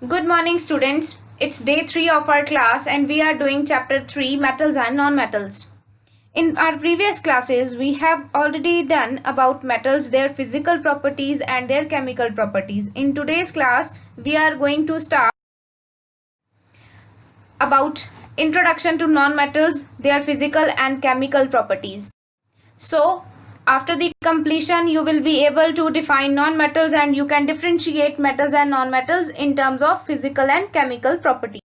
Good morning, students. It's day 3 of our class and we are doing chapter 3, metals and non-metals. In our previous classes, we have already done about metals, their physical properties and their chemical properties. In today's class, we are going to start about introduction to non-metals, their physical and chemical properties. So, after the completion, you will be able to define non-metals and you can differentiate metals and non-metals in terms of physical and chemical properties.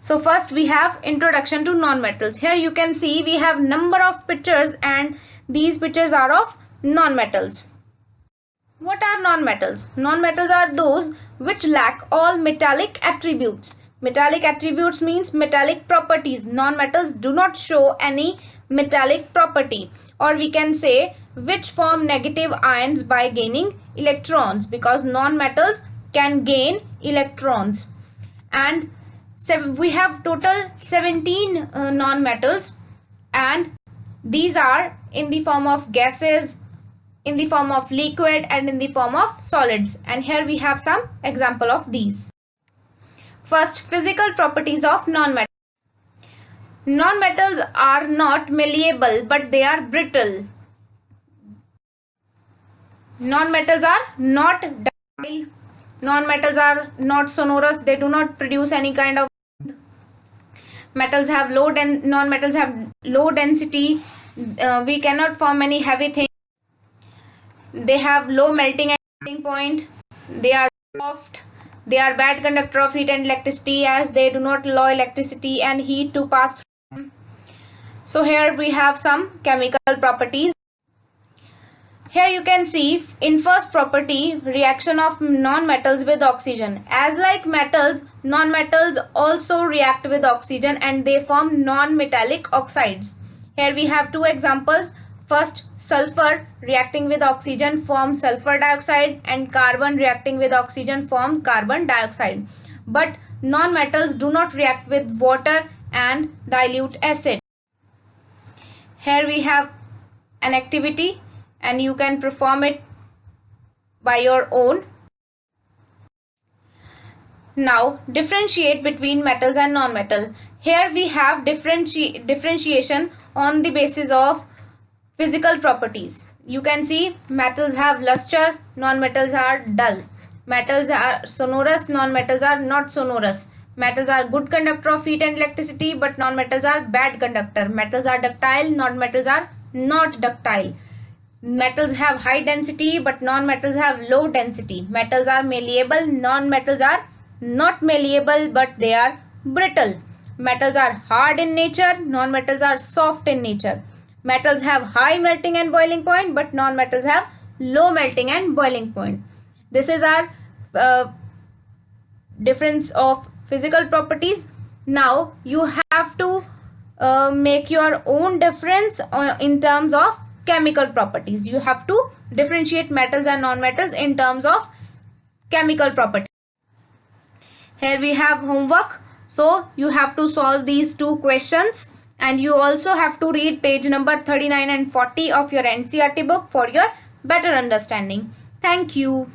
So first we have introduction to non-metals. Here you can see we have number of pictures and these pictures are of non-metals. What are non-metals? Non-metals are those which lack all metallic attributes. Metallic attributes means metallic properties. Non-metals do not show any metallic property, or we can say which form negative ions by gaining electrons, because non-metals can gain electrons. And we have total 17 non-metals, and these are in the form of gases, in the form of liquid and in the form of solids. And here we have some example of these. First, physical properties of non-metals. Non-metals are not malleable but they are brittle. Non-metals are not ductile. Non-metals are not sonorous. They do not produce any kind of metals have non-metals have low density. We cannot form any heavy thing. They have low melting and melting point. They are soft. They are bad conductor of heat and electricity, as they do not allow electricity and heat to pass through. So here we have some chemical properties. Here you can see in first property, reaction of non-metals with oxygen. As like metals, non-metals also react with oxygen and they form non-metallic oxides. Here we have two examples. First, sulfur reacting with oxygen forms sulfur dioxide, and carbon reacting with oxygen forms carbon dioxide. But non-metals do not react with water and dilute acid. Here we have an activity and you can perform it by your own. Now differentiate between metals and non-metal. Here we have differentiation on the basis of physical properties. You can see metals have luster, non-metals are dull. Metals are sonorous, non-metals are not sonorous. Metals are good conductor of heat and electricity, but non-metals are bad conductor. Metals are ductile, non-metals are not ductile. Metals have high density, but non-metals have low density. Metals are malleable, non-metals are not malleable, but they are brittle. Metals are hard in nature, non-metals are soft in nature. Metals have high melting and boiling point, but non-metals have low melting and boiling point. This is our difference of physical properties. Now you have to make your own difference in terms of chemical properties. You have to differentiate metals and non-metals in terms of chemical properties. Here we have homework. So you have to solve these two questions, and you also have to read page number 39 and 40 of your NCERT book for your better understanding. Thank you.